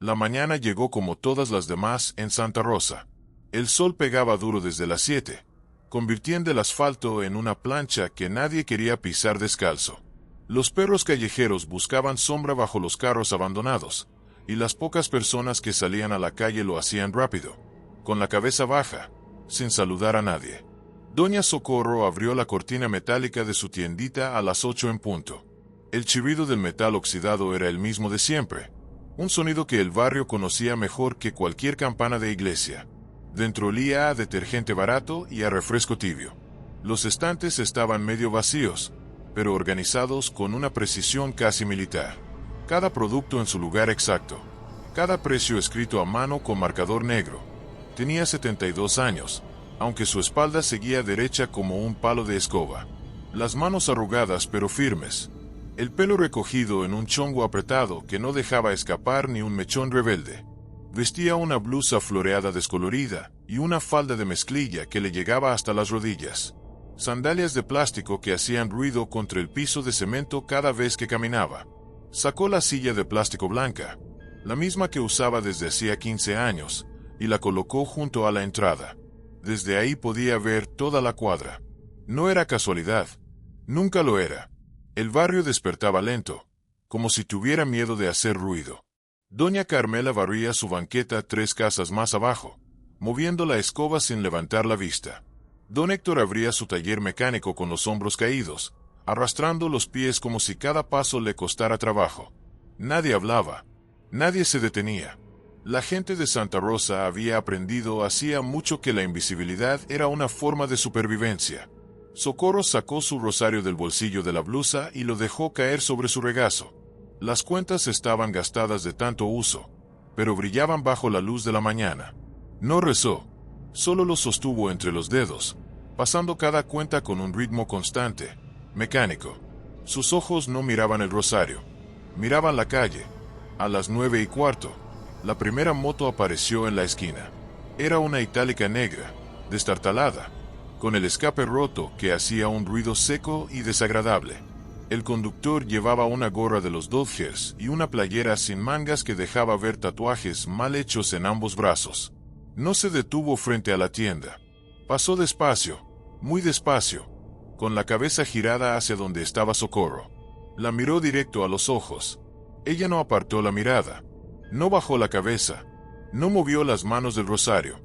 La mañana llegó como todas las demás en Santa Rosa. El sol pegaba duro desde las 7, convirtiendo el asfalto en una plancha que nadie quería pisar descalzo. Los perros callejeros buscaban sombra bajo los carros abandonados, y las pocas personas que salían a la calle lo hacían rápido, con la cabeza baja, sin saludar a nadie. Doña Socorro abrió la cortina metálica de su tiendita a las 8 en punto. El chirrido del metal oxidado era el mismo de siempre, un sonido que el barrio conocía mejor que cualquier campana de iglesia. Dentro olía a detergente barato y a refresco tibio. Los estantes estaban medio vacíos, pero organizados con una precisión casi militar. Cada producto en su lugar exacto. Cada precio escrito a mano con marcador negro. Tenía 72 años, aunque su espalda seguía derecha como un palo de escoba. Las manos arrugadas pero firmes. El pelo recogido en un chongo apretado que no dejaba escapar ni un mechón rebelde. Vestía una blusa floreada descolorida y una falda de mezclilla que le llegaba hasta las rodillas. Sandalias de plástico que hacían ruido contra el piso de cemento cada vez que caminaba. Sacó la silla de plástico blanca, la misma que usaba desde hacía 15 años, y la colocó junto a la entrada. Desde ahí podía ver toda la cuadra. No era casualidad. Nunca lo era. El barrio despertaba lento, como si tuviera miedo de hacer ruido. Doña Carmela barría su banqueta 3 casas más abajo, moviendo la escoba sin levantar la vista. Don Héctor abría su taller mecánico con los hombros caídos, arrastrando los pies como si cada paso le costara trabajo. Nadie hablaba. Nadie se detenía. La gente de Santa Rosa había aprendido hacía mucho que la invisibilidad era una forma de supervivencia. Socorro sacó su rosario del bolsillo de la blusa y lo dejó caer sobre su regazo. Las cuentas estaban gastadas de tanto uso, pero brillaban bajo la luz de la mañana. No rezó, solo lo sostuvo entre los dedos, pasando cada cuenta con un ritmo constante, mecánico. Sus ojos no miraban el rosario, miraban la calle. A las 9:15, la primera moto apareció en la esquina. Era una itálica negra, destartalada, con el escape roto que hacía un ruido seco y desagradable. El conductor llevaba una gorra de los Dodgers y una playera sin mangas que dejaba ver tatuajes mal hechos en ambos brazos. No se detuvo frente a la tienda. Pasó despacio, muy despacio, con la cabeza girada hacia donde estaba Socorro. La miró directo a los ojos. Ella no apartó la mirada, no bajó la cabeza, no movió las manos del rosario.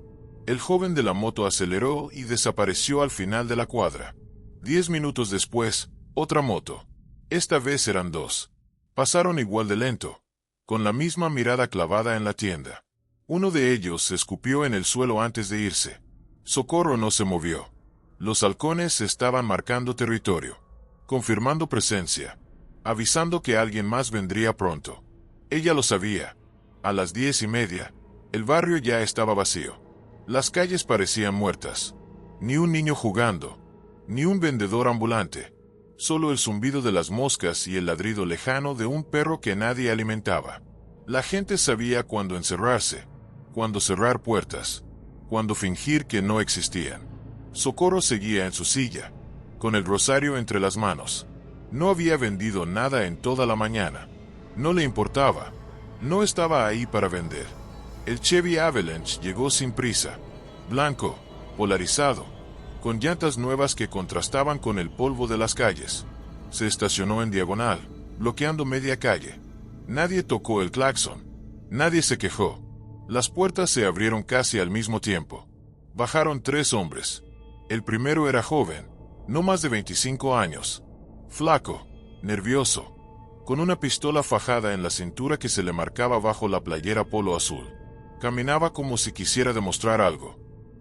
El joven de la moto aceleró y desapareció al final de la cuadra. 10 minutos después, otra moto. Esta vez eran 2. Pasaron igual de lento, con la misma mirada clavada en la tienda. Uno de ellos se escupió en el suelo antes de irse. Socorro no se movió. Los halcones estaban marcando territorio, confirmando presencia, avisando que alguien más vendría pronto. Ella lo sabía. A las 10:30, el barrio ya estaba vacío. Las calles parecían muertas. Ni un niño jugando, ni un vendedor ambulante. Solo el zumbido de las moscas y el ladrido lejano de un perro que nadie alimentaba. La gente sabía cuándo encerrarse, cuándo cerrar puertas, cuándo fingir que no existían. Socorro seguía en su silla, con el rosario entre las manos. No había vendido nada en toda la mañana. No le importaba. No estaba ahí para vender. El Chevy Avalanche llegó sin prisa, blanco, polarizado, con llantas nuevas que contrastaban con el polvo de las calles. Se estacionó en diagonal, bloqueando media calle. Nadie tocó el claxon. Nadie se quejó. Las puertas se abrieron casi al mismo tiempo. Bajaron 3 hombres. El primero era joven, no más de 25 años. Flaco, nervioso, con una pistola fajada en la cintura que se le marcaba bajo la playera polo azul. Caminaba como si quisiera demostrar algo,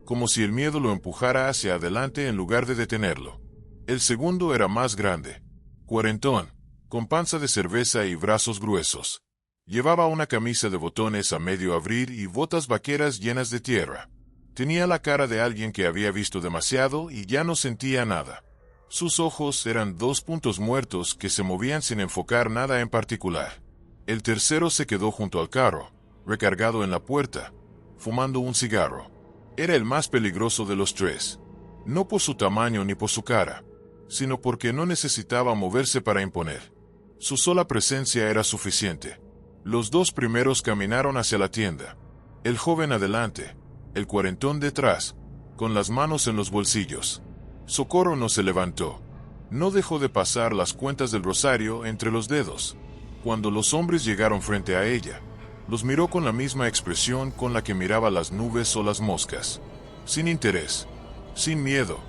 como si el miedo lo empujara hacia adelante en lugar de detenerlo. El segundo era más grande, cuarentón, con panza de cerveza y brazos gruesos. Llevaba una camisa de botones a medio abrir y botas vaqueras llenas de tierra. Tenía la cara de alguien que había visto demasiado y ya no sentía nada. Sus ojos eran 2 puntos muertos que se movían sin enfocar nada en particular. El tercero se quedó junto al carro, recargado en la puerta, fumando un cigarro. Era el más peligroso de los 3, no por su tamaño ni por su cara, sino porque no necesitaba moverse para imponer. Su sola presencia era suficiente. Los dos primeros caminaron hacia la tienda. El joven adelante, el cuarentón detrás, con las manos en los bolsillos. Socorro no se levantó. No dejó de pasar las cuentas del rosario entre los dedos. Cuando los hombres llegaron frente a ella, los miró con la misma expresión con la que miraba las nubes o las moscas. Sin interés, sin miedo.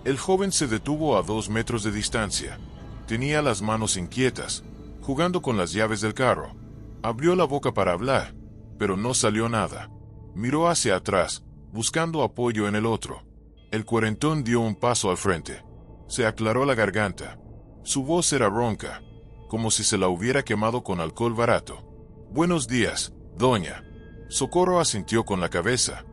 El joven se detuvo a 2 metros de distancia. Tenía las manos inquietas, jugando con las llaves del carro. Abrió la boca para hablar, pero no salió nada. Miró hacia atrás, buscando apoyo en el otro. El cuarentón dio un paso al frente. Se aclaró la garganta. Su voz era ronca, como si se la hubiera quemado con alcohol barato. «Buenos días, doña». Socorro asintió con la cabeza,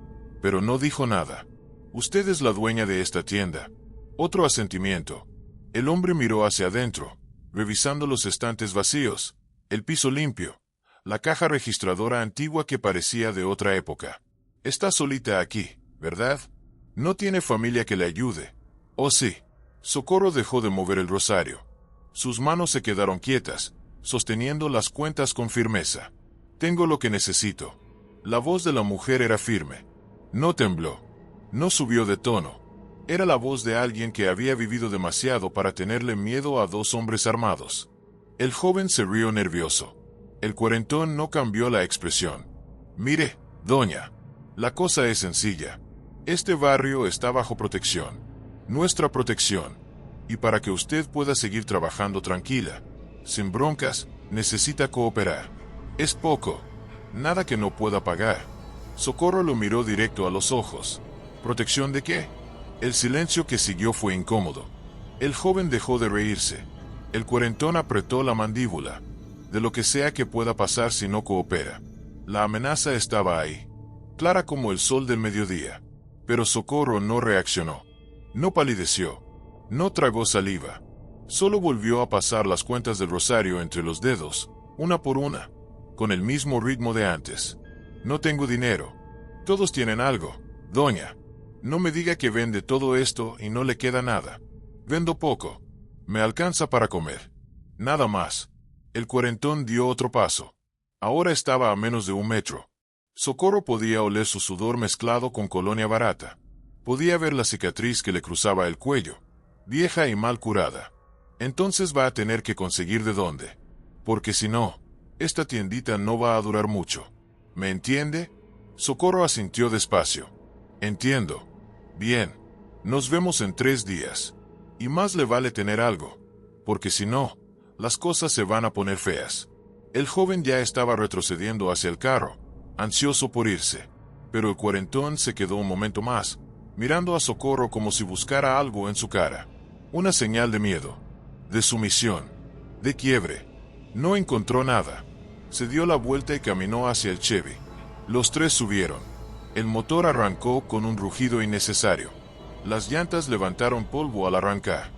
pero no dijo nada. «Usted es la dueña de esta tienda». Otro asentimiento. El hombre miró hacia adentro, revisando los estantes vacíos, el piso limpio, la caja registradora antigua que parecía de otra época. «Está solita aquí, ¿verdad? No tiene familia que le ayude». «Oh sí». Socorro dejó de mover el rosario. Sus manos se quedaron quietas, sosteniendo las cuentas con firmeza. «Tengo lo que necesito». La voz de la mujer era firme. No tembló. No subió de tono. Era la voz de alguien que había vivido demasiado para tenerle miedo a 2 hombres armados. El joven se rió nervioso. El cuarentón no cambió la expresión. «Mire, doña, la cosa es sencilla. Este barrio está bajo protección. Nuestra protección. Y para que usted pueda seguir trabajando tranquila, sin broncas, necesita cooperar. Es poco. Nada que no pueda pagar». Socorro lo miró directo a los ojos. ¿Protección de qué? El silencio que siguió fue incómodo. El joven dejó de reírse. El cuarentón apretó la mandíbula. De lo que sea que pueda pasar si no coopera. La amenaza estaba ahí, clara como el sol del mediodía. Pero Socorro no reaccionó. No palideció. No tragó saliva. Solo volvió a pasar las cuentas del rosario entre los dedos, una por una, con el mismo ritmo de antes. «No tengo dinero». «Todos tienen algo, doña. No me diga que vende todo esto y no le queda nada». «Vendo poco. Me alcanza para comer. Nada más». El cuarentón dio otro paso. Ahora estaba a menos de 1 metro. Socorro podía oler su sudor mezclado con colonia barata. Podía ver la cicatriz que le cruzaba el cuello, vieja y mal curada. Entonces va a tener que conseguir de dónde. Porque si no, esta tiendita no va a durar mucho. ¿Me entiende? Socorro asintió despacio. «Entiendo. Bien. Nos vemos en 3 días. Y más le vale tener algo, porque si no, las cosas se van a poner feas». El joven ya estaba retrocediendo hacia el carro, ansioso por irse. Pero el cuarentón se quedó un momento más, mirando a Socorro como si buscara algo en su cara. Una señal de miedo, de sumisión, de quiebre. No encontró nada. Se dio la vuelta y caminó hacia el Chevy. Los 3 subieron. El motor arrancó con un rugido innecesario. Las llantas levantaron polvo al arrancar.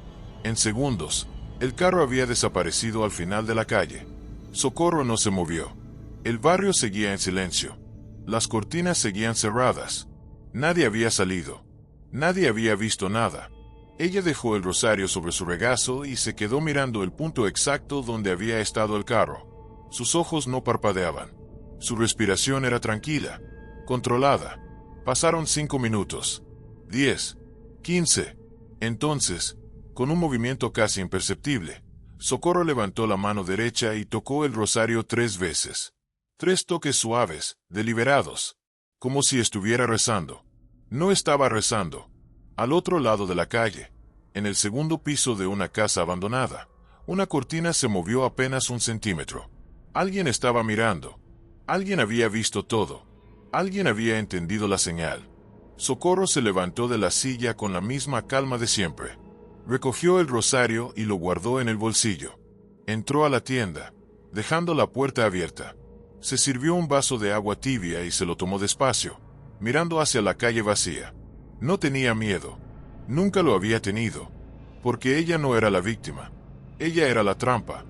En segundos, el carro había desaparecido al final de la calle. Socorro no se movió. El barrio seguía en silencio. Las cortinas seguían cerradas. Nadie había salido. Nadie había visto nada. Ella dejó el rosario sobre su regazo y se quedó mirando el punto exacto donde había estado el carro. Sus ojos no parpadeaban. Su respiración era tranquila, controlada. Pasaron 5 minutos. 10. 15. Entonces, con un movimiento casi imperceptible, Socorro levantó la mano derecha y tocó el rosario 3 veces. 3 toques suaves, deliberados, como si estuviera rezando. No estaba rezando. Al otro lado de la calle, en el segundo piso de una casa abandonada, una cortina se movió apenas 1 centímetro. Alguien estaba mirando. Alguien había visto todo. Alguien había entendido la señal. Socorro se levantó de la silla con la misma calma de siempre. Recogió el rosario y lo guardó en el bolsillo. Entró a la tienda, dejando la puerta abierta. Se sirvió un vaso de agua tibia y se lo tomó despacio, mirando hacia la calle vacía. No tenía miedo. Nunca lo había tenido. Porque ella no era la víctima. Ella era la trampa.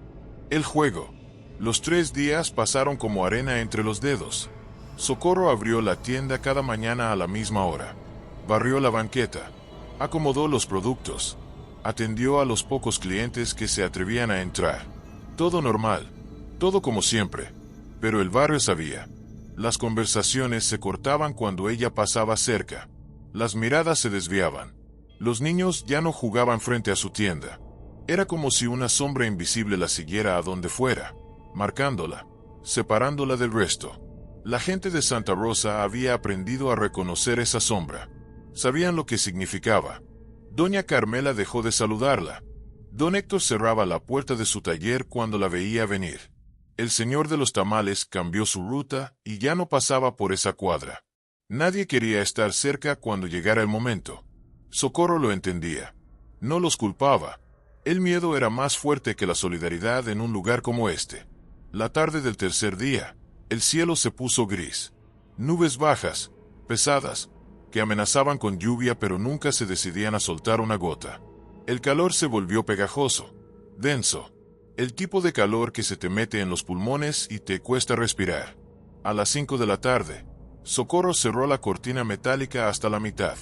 El juego. Los 3 días pasaron como arena entre los dedos. Socorro abrió la tienda cada mañana a la misma hora. Barrió la banqueta. Acomodó los productos. Atendió a los pocos clientes que se atrevían a entrar. Todo normal. Todo como siempre. Pero el barrio sabía. Las conversaciones se cortaban cuando ella pasaba cerca. Las miradas se desviaban. Los niños ya no jugaban frente a su tienda. Era como si una sombra invisible la siguiera a donde fuera, marcándola, separándola del resto. La gente de Santa Rosa había aprendido a reconocer esa sombra. Sabían lo que significaba. Doña Carmela dejó de saludarla. Don Héctor cerraba la puerta de su taller cuando la veía venir. El señor de los tamales cambió su ruta y ya no pasaba por esa cuadra. Nadie quería estar cerca cuando llegara el momento. Socorro lo entendía. No los culpaba. El miedo era más fuerte que la solidaridad en un lugar como este. La tarde del tercer día, el cielo se puso gris. Nubes bajas, pesadas, que amenazaban con lluvia pero nunca se decidían a soltar una gota. El calor se volvió pegajoso, denso. El tipo de calor que se te mete en los pulmones y te cuesta respirar. A las 5 de la tarde, Socorro cerró la cortina metálica hasta la mitad.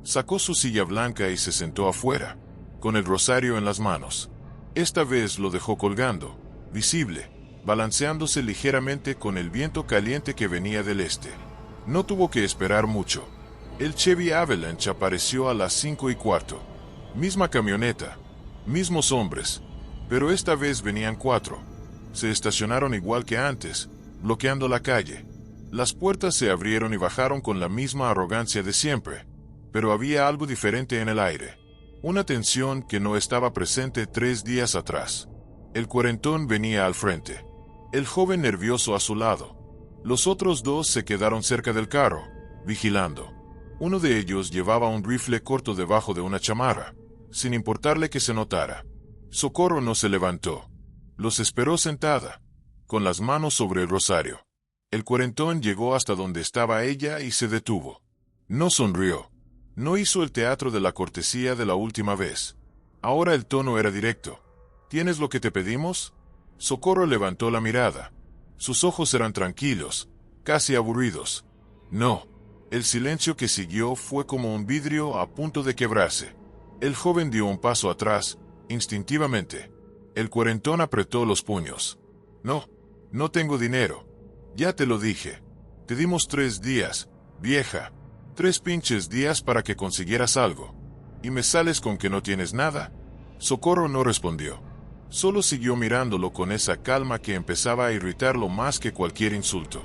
Sacó su silla blanca y se sentó afuera, con el rosario en las manos. Esta vez lo dejó colgando, visible, balanceándose ligeramente con el viento caliente que venía del este. No tuvo que esperar mucho. El Chevy Avalanche apareció a las 5:15. Misma camioneta, mismos hombres, pero esta vez venían 4. Se estacionaron igual que antes, bloqueando la calle. Las puertas se abrieron y bajaron con la misma arrogancia de siempre, pero había algo diferente en el aire. Una tensión que no estaba presente 3 días atrás. El cuarentón venía al frente. El joven nervioso a su lado. Los otros 2 se quedaron cerca del carro, vigilando. Uno de ellos llevaba un rifle corto debajo de una chamarra, sin importarle que se notara. Socorro no se levantó. Los esperó sentada, con las manos sobre el rosario. El cuarentón llegó hasta donde estaba ella y se detuvo. No sonrió. No hizo el teatro de la cortesía de la última vez. Ahora el tono era directo. ¿Tienes lo que te pedimos? Socorro levantó la mirada. Sus ojos eran tranquilos, casi aburridos. No. El silencio que siguió fue como un vidrio a punto de quebrarse. El joven dio un paso atrás, instintivamente. El cuarentón apretó los puños. No, no tengo dinero. Ya te lo dije. Te dimos 3 días, vieja. 3 pinches días para que consiguieras algo. ¿Y me sales con que no tienes nada? Socorro no respondió. Solo siguió mirándolo con esa calma que empezaba a irritarlo más que cualquier insulto.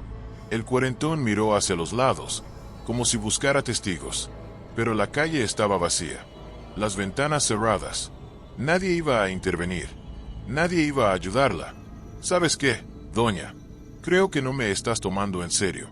El cuarentón miró hacia los lados, como si buscara testigos. Pero la calle estaba vacía. Las ventanas cerradas. Nadie iba a intervenir. Nadie iba a ayudarla. ¿Sabes qué, doña? Creo que no me estás tomando en serio.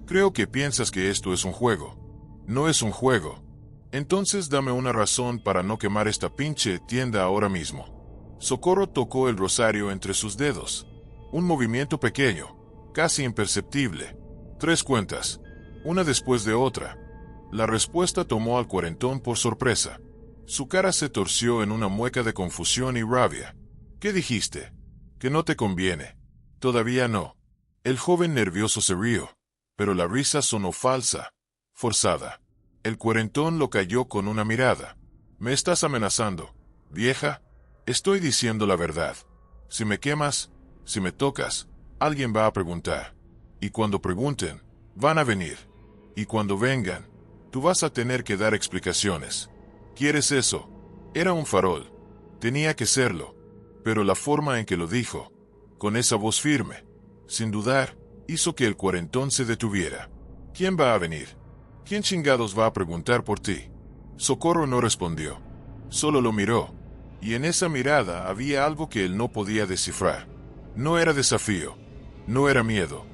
Creo que piensas que esto es un juego. No es un juego. Entonces dame una razón para no quemar esta pinche tienda ahora mismo. Socorro tocó el rosario entre sus dedos. Un movimiento pequeño, casi imperceptible. 3 cuentas, una después de otra. La respuesta tomó al cuarentón por sorpresa. Su cara se torció en una mueca de confusión y rabia. ¿Qué dijiste? Que no te conviene. Todavía no. El joven nervioso se rió, pero la risa sonó falsa, forzada. El cuarentón lo cayó con una mirada. ¿Me estás amenazando, vieja? Estoy diciendo la verdad. Si me quemas, si me tocas, alguien va a preguntar. Y cuando pregunten, van a venir. Y cuando vengan, tú vas a tener que dar explicaciones. ¿Quieres eso? Era un farol. Tenía que serlo. Pero la forma en que lo dijo, con esa voz firme, sin dudar, hizo que el cuarentón se detuviera. ¿Quién va a venir? ¿Quién chingados va a preguntar por ti? Socorro no respondió. Solo lo miró. Y en esa mirada había algo que él no podía descifrar. No era desafío. No era miedo.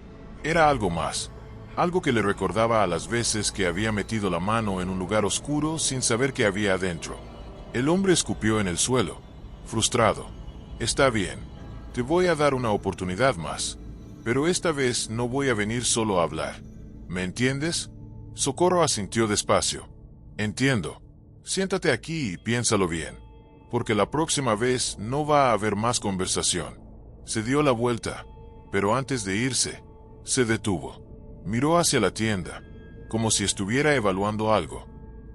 Era algo más. Algo que le recordaba a las veces que había metido la mano en un lugar oscuro sin saber qué había adentro. El hombre escupió en el suelo, frustrado. Está bien. Te voy a dar una oportunidad más. Pero esta vez no voy a venir solo a hablar. ¿Me entiendes? Socorro asintió despacio. Entiendo. Siéntate aquí y piénsalo bien. Porque la próxima vez no va a haber más conversación. Se dio la vuelta, pero antes de irse, se detuvo. Miró hacia la tienda, como si estuviera evaluando algo.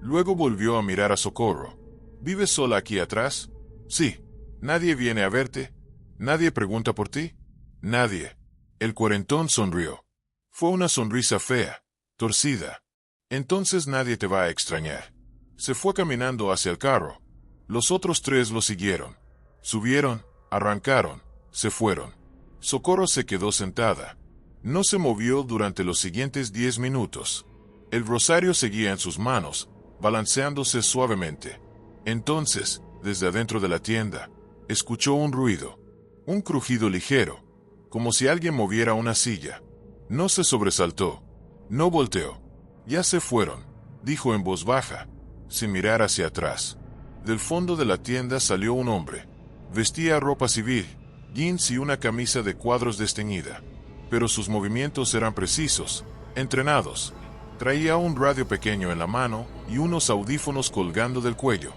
Luego volvió a mirar a Socorro. ¿Vives sola aquí atrás? Sí. ¿Nadie viene a verte? ¿Nadie pregunta por ti? Nadie. El cuarentón sonrió. Fue una sonrisa fea, torcida. Entonces nadie te va a extrañar. Se fue caminando hacia el carro. Los otros tres lo siguieron. Subieron, arrancaron, se fueron. Socorro se quedó sentada. No se movió durante los siguientes 10 minutos. El rosario seguía en sus manos, balanceándose suavemente. Entonces, desde adentro de la tienda, escuchó un ruido, un crujido ligero, como si alguien moviera una silla. No se sobresaltó, no volteó. Ya se fueron, dijo en voz baja, sin mirar hacia atrás. Del fondo de la tienda salió un hombre. Vestía ropa civil, jeans y una camisa de cuadros desteñida. Pero sus movimientos eran precisos, entrenados. Traía un radio pequeño en la mano y unos audífonos colgando del cuello.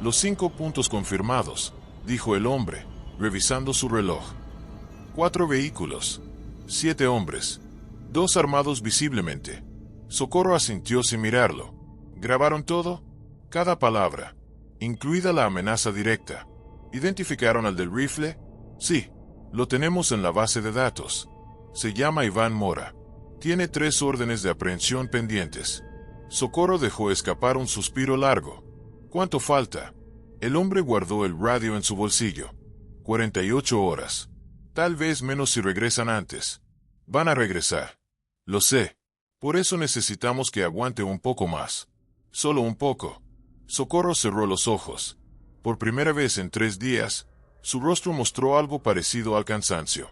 Los 5 puntos confirmados, dijo el hombre, revisando su reloj. 4 vehículos, 7 hombres, 2 armados visiblemente. Socorro asintió sin mirarlo. ¿Grabaron todo? Cada palabra, incluida la amenaza directa. ¿Identificaron al del rifle? Sí, lo tenemos en la base de datos. Se llama Iván Mora. Tiene 3 órdenes de aprehensión pendientes. Socorro dejó escapar un suspiro largo. ¿Cuánto falta? El hombre guardó el radio en su bolsillo. 48 horas. Tal vez menos si regresan antes. Van a regresar. Lo sé. Por eso necesitamos que aguante un poco más. Solo un poco. Socorro cerró los ojos. Por primera vez en 3 días, su rostro mostró algo parecido al cansancio.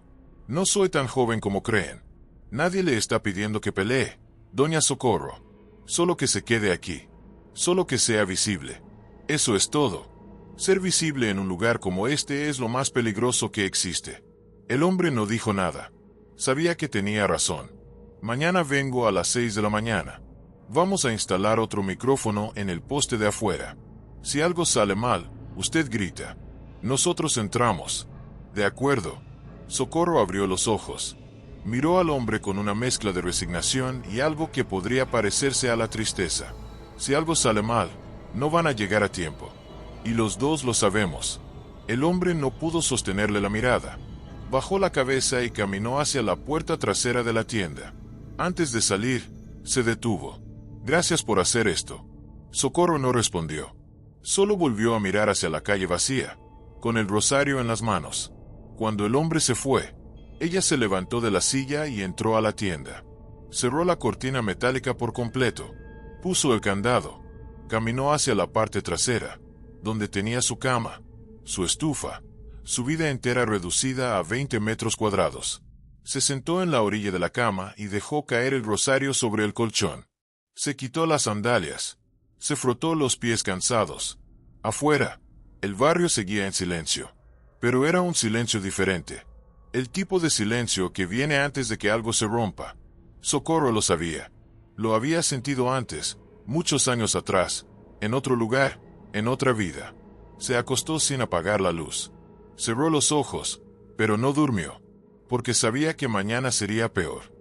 No soy tan joven como creen. Nadie le está pidiendo que pelee, doña Socorro. Solo que se quede aquí. Solo que sea visible. Eso es todo. Ser visible en un lugar como este es lo más peligroso que existe. El hombre no dijo nada. Sabía que tenía razón. Mañana vengo a las 6 de la mañana. Vamos a instalar otro micrófono en el poste de afuera. Si algo sale mal, usted grita. Nosotros entramos. De acuerdo. Socorro abrió los ojos. Miró al hombre con una mezcla de resignación y algo que podría parecerse a la tristeza. Si algo sale mal, no van a llegar a tiempo. Y los dos lo sabemos. El hombre no pudo sostenerle la mirada. Bajó la cabeza y caminó hacia la puerta trasera de la tienda. Antes de salir, se detuvo. Gracias por hacer esto. Socorro no respondió. Solo volvió a mirar hacia la calle vacía, con el rosario en las manos. Cuando el hombre se fue, ella se levantó de la silla y entró a la tienda. Cerró la cortina metálica por completo. Puso el candado. Caminó hacia la parte trasera, donde tenía su cama, su estufa, su vida entera reducida a 20 metros cuadrados. Se sentó en la orilla de la cama y dejó caer el rosario sobre el colchón. Se quitó las sandalias. Se frotó los pies cansados. Afuera, el barrio seguía en silencio. Pero era un silencio diferente. El tipo de silencio que viene antes de que algo se rompa. Socorro lo sabía. Lo había sentido antes, muchos años atrás, en otro lugar, en otra vida. Se acostó sin apagar la luz. Cerró los ojos, pero no durmió, porque sabía que mañana sería peor.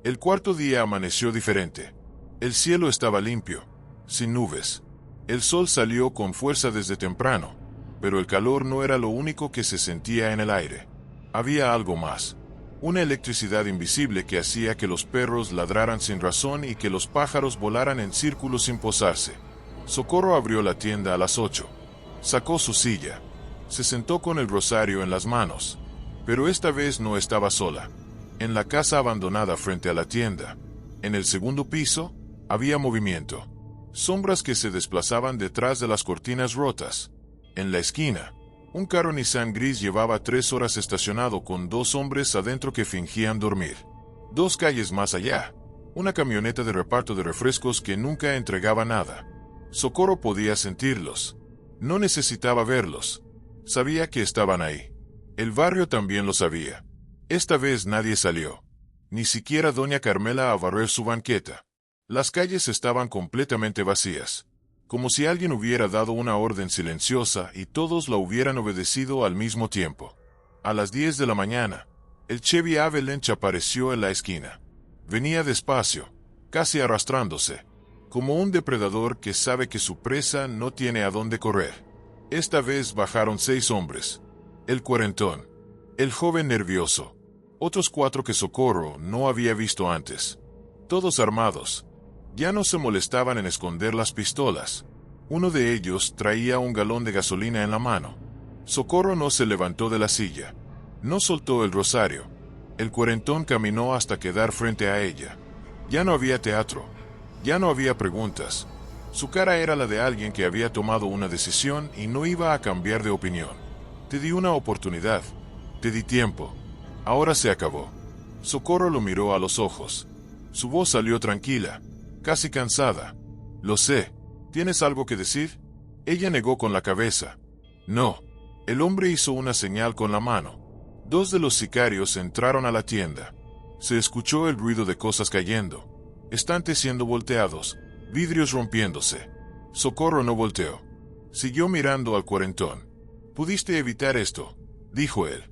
El cuarto día amaneció diferente. El cielo estaba limpio, sin nubes. El sol salió con fuerza desde temprano, pero el calor no era lo único que se sentía en el aire. Había algo más. Una electricidad invisible que hacía que los perros ladraran sin razón y que los pájaros volaran en círculos sin posarse. Socorro abrió la tienda a las 8. Sacó su silla. Se sentó con el rosario en las manos. Pero esta vez no estaba sola. En la casa abandonada frente a la tienda, en el segundo piso, había movimiento. Sombras que se desplazaban detrás de las cortinas rotas. En la esquina, un carro Nissan gris llevaba 3 horas estacionado con 2 hombres adentro que fingían dormir. 2 calles más allá, una camioneta de reparto de refrescos que nunca entregaba nada. Socorro podía sentirlos. No necesitaba verlos. Sabía que estaban ahí. El barrio también lo sabía. Esta vez nadie salió. Ni siquiera doña Carmela a barrer su banqueta. Las calles estaban completamente vacías. Como si alguien hubiera dado una orden silenciosa y todos la hubieran obedecido al mismo tiempo. A las 10 de la mañana, el Chevy Avalanche apareció en la esquina. Venía despacio, casi arrastrándose, como un depredador que sabe que su presa no tiene a dónde correr. Esta vez bajaron 6 hombres. El cuarentón, el joven nervioso, Otros 4 que Socorro no había visto antes. Todos armados. Ya no se molestaban en esconder las pistolas. Uno de ellos traía un galón de gasolina en la mano. Socorro no se levantó de la silla. No soltó el rosario. El cuarentón caminó hasta quedar frente a ella. Ya no había teatro. Ya no había preguntas. Su cara era la de alguien que había tomado una decisión y no iba a cambiar de opinión. Te di una oportunidad. Te di tiempo. Ahora se acabó. Socorro lo miró a los ojos. Su voz salió tranquila, casi cansada. Lo sé. ¿Tienes algo que decir? Ella negó con la cabeza. No. El hombre hizo una señal con la mano. 2 de los sicarios entraron a la tienda. Se escuchó el ruido de cosas cayendo. Estantes siendo volteados, vidrios rompiéndose. Socorro no volteó. Siguió mirando al cuarentón. «Pudiste evitar esto», dijo él.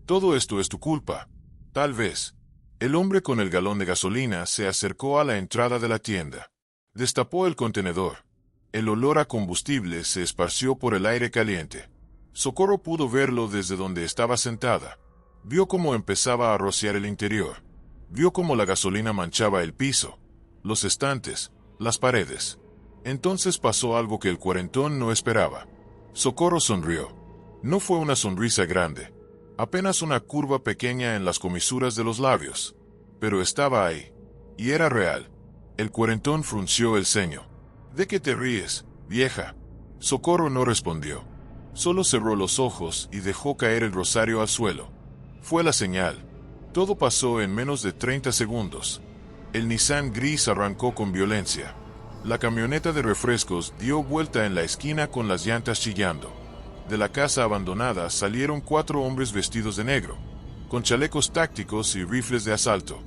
«Todo esto es tu culpa. Tal vez». El hombre con el galón de gasolina se acercó a la entrada de la tienda. Destapó el contenedor. El olor a combustible se esparció por el aire caliente. Socorro pudo verlo desde donde estaba sentada. Vio cómo empezaba a rociar el interior. Vio cómo la gasolina manchaba el piso, los estantes, las paredes. Entonces pasó algo que el cuarentón no esperaba. Socorro sonrió. No fue una sonrisa grande, apenas una curva pequeña en las comisuras de los labios. Pero estaba ahí, y era real. El cuarentón frunció el ceño. «¿De qué te ríes, vieja?» Socorro no respondió. Solo cerró los ojos y dejó caer el rosario al suelo. Fue la señal. Todo pasó en menos de 30 segundos. El Nissan gris arrancó con violencia. La camioneta de refrescos dio vuelta en la esquina con las llantas chillando. De la casa abandonada salieron 4 hombres vestidos de negro, con chalecos tácticos y rifles de asalto.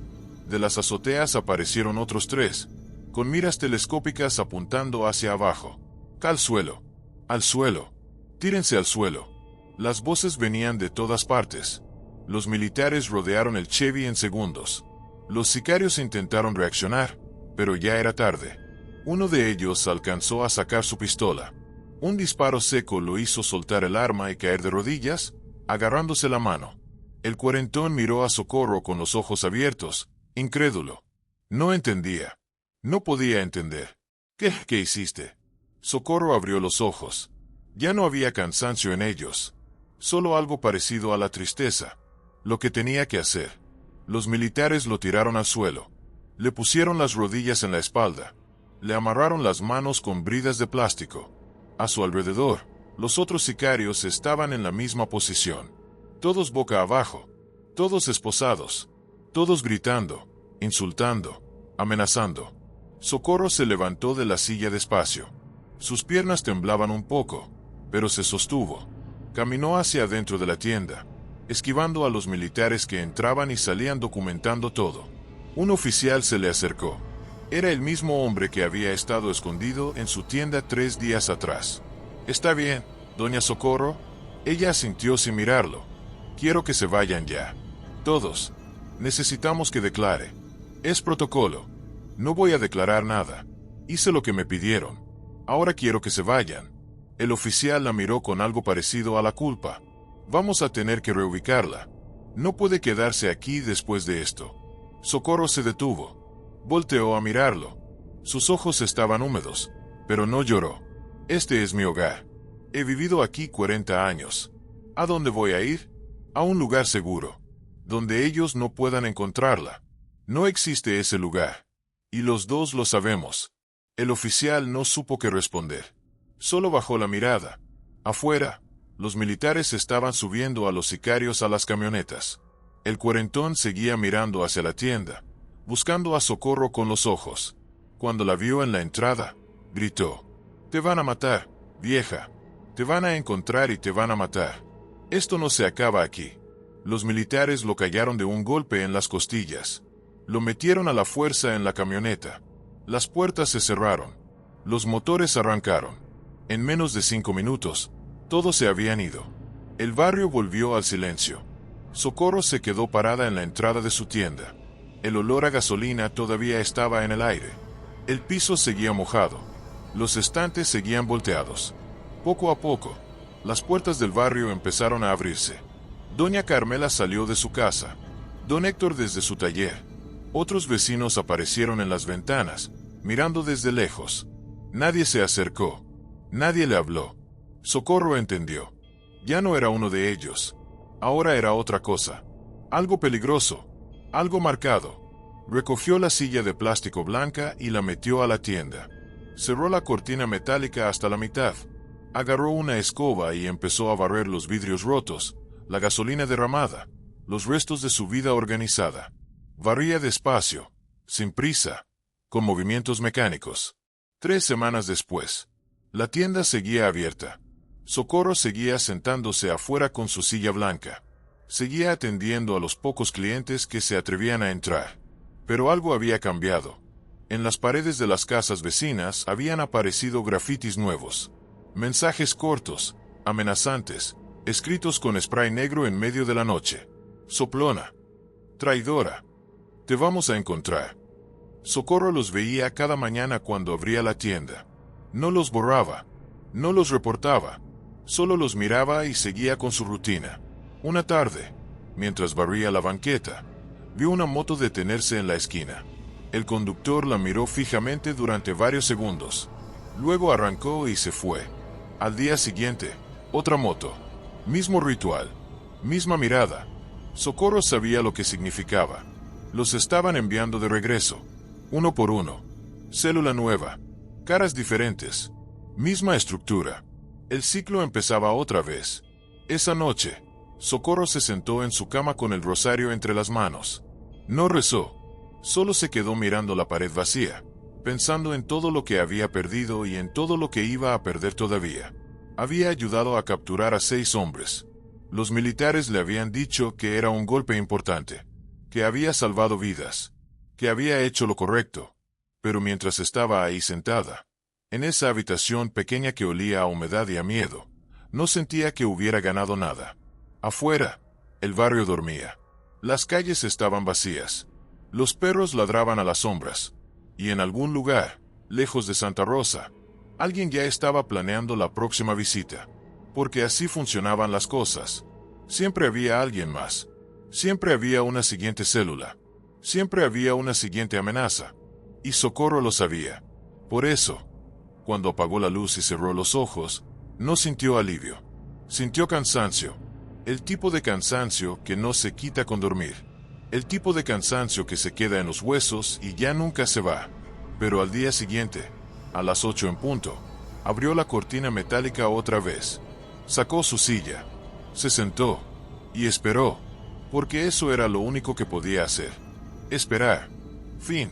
De las azoteas aparecieron otros 3, con miras telescópicas apuntando hacia abajo. «Al suelo. Al suelo. Tírense al suelo». Las voces venían de todas partes. Los militares rodearon el Chevy en segundos. Los sicarios intentaron reaccionar, pero ya era tarde. Uno de ellos alcanzó a sacar su pistola. Un disparo seco lo hizo soltar el arma y caer de rodillas, agarrándose la mano. El cuarentón miró a Socorro con los ojos abiertos, incrédulo. No entendía. No podía entender. ¿Qué hiciste? Socorro abrió los ojos. Ya no había cansancio en ellos. Solo algo parecido a la tristeza. Lo que tenía que hacer. Los militares lo tiraron al suelo. Le pusieron las rodillas en la espalda. Le amarraron las manos con bridas de plástico. A su alrededor, los otros sicarios estaban en la misma posición. Todos boca abajo. Todos esposados. Todos gritando, insultando, amenazando. Socorro se levantó de la silla despacio. Sus piernas temblaban un poco, pero se sostuvo. Caminó hacia adentro de la tienda, esquivando a los militares que entraban y salían documentando todo. Un oficial se le acercó. Era el mismo hombre que había estado escondido en su tienda 3 días atrás. «¿Está bien, doña Socorro?» Ella asintió sin mirarlo. «Quiero que se vayan ya. Todos. Necesitamos que declare. Es protocolo. No voy a declarar nada. Hice lo que me pidieron. Ahora quiero que se vayan». El oficial la miró con algo parecido a la culpa. «Vamos a tener que reubicarla. No puede quedarse aquí después de esto». Socorro se detuvo. Volteó a mirarlo. Sus ojos estaban húmedos, pero no lloró. «Este es mi hogar. He vivido aquí 40 años. ¿A dónde voy a ir? A un lugar seguro, donde ellos no puedan encontrarla. No existe ese lugar. Y los dos lo sabemos». El oficial no supo qué responder. Solo bajó la mirada. Afuera, los militares estaban subiendo a los sicarios a las camionetas. El cuarentón seguía mirando hacia la tienda, buscando a Socorro con los ojos. Cuando la vio en la entrada, gritó: «Te van a matar, vieja. Te van a encontrar y te van a matar. Esto no se acaba aquí». Los militares lo callaron de un golpe en las costillas. Lo metieron a la fuerza en la camioneta. Las puertas se cerraron. Los motores arrancaron. En menos de 5 minutos, todos se habían ido. El barrio volvió al silencio. Socorro se quedó parada en la entrada de su tienda. El olor a gasolina todavía estaba en el aire. El piso seguía mojado. Los estantes seguían volteados. Poco a poco, las puertas del barrio empezaron a abrirse. Doña Carmela salió de su casa. Don Héctor desde su taller. Otros vecinos aparecieron en las ventanas, mirando desde lejos. Nadie se acercó. Nadie le habló. Socorro entendió. Ya no era uno de ellos. Ahora era otra cosa. Algo peligroso. Algo marcado. Recogió la silla de plástico blanca y la metió a la tienda. Cerró la cortina metálica hasta la mitad. Agarró una escoba y empezó a barrer los vidrios rotos, la gasolina derramada, los restos de su vida organizada. Barría despacio, sin prisa, con movimientos mecánicos. 3 semanas después, la tienda seguía abierta. Socorro seguía sentándose afuera con su silla blanca. Seguía atendiendo a los pocos clientes que se atrevían a entrar. Pero algo había cambiado. En las paredes de las casas vecinas habían aparecido grafitis nuevos. Mensajes cortos, amenazantes, escritos con spray negro en medio de la noche. Soplona. Traidora. Te vamos a encontrar. Socorro los veía cada mañana cuando abría la tienda. No los borraba. No los reportaba. Solo los miraba y seguía con su rutina. Una tarde, mientras barría la banqueta, vio una moto detenerse en la esquina. El conductor la miró fijamente durante varios segundos. Luego arrancó y se fue. Al día siguiente, otra moto. Mismo ritual. Misma mirada. Socorro sabía lo que significaba. Los estaban enviando de regreso. Uno por uno. Célula nueva. Caras diferentes. Misma estructura. El ciclo empezaba otra vez. Esa noche, Socorro se sentó en su cama con el rosario entre las manos. No rezó. Solo se quedó mirando la pared vacía, pensando en todo lo que había perdido y en todo lo que iba a perder todavía. Había ayudado a capturar a 6 hombres. Los militares le habían dicho que era un golpe importante, que había salvado vidas, que había hecho lo correcto. Pero mientras estaba ahí sentada, en esa habitación pequeña que olía a humedad y a miedo, no sentía que hubiera ganado nada. Afuera, el barrio dormía. Las calles estaban vacías. Los perros ladraban a las sombras. Y en algún lugar, lejos de Santa Rosa, alguien ya estaba planeando la próxima visita. Porque así funcionaban las cosas. Siempre había alguien más. Siempre había una siguiente célula. Siempre había una siguiente amenaza. Y Socorro lo sabía. Por eso, cuando apagó la luz y cerró los ojos, no sintió alivio. Sintió cansancio. El tipo de cansancio que no se quita con dormir. El tipo de cansancio que se queda en los huesos y ya nunca se va. Pero al día siguiente, a las 8 en punto, abrió la cortina metálica otra vez. Sacó su silla. Se sentó. Y esperó. Porque eso era lo único que podía hacer. Esperar. Fin.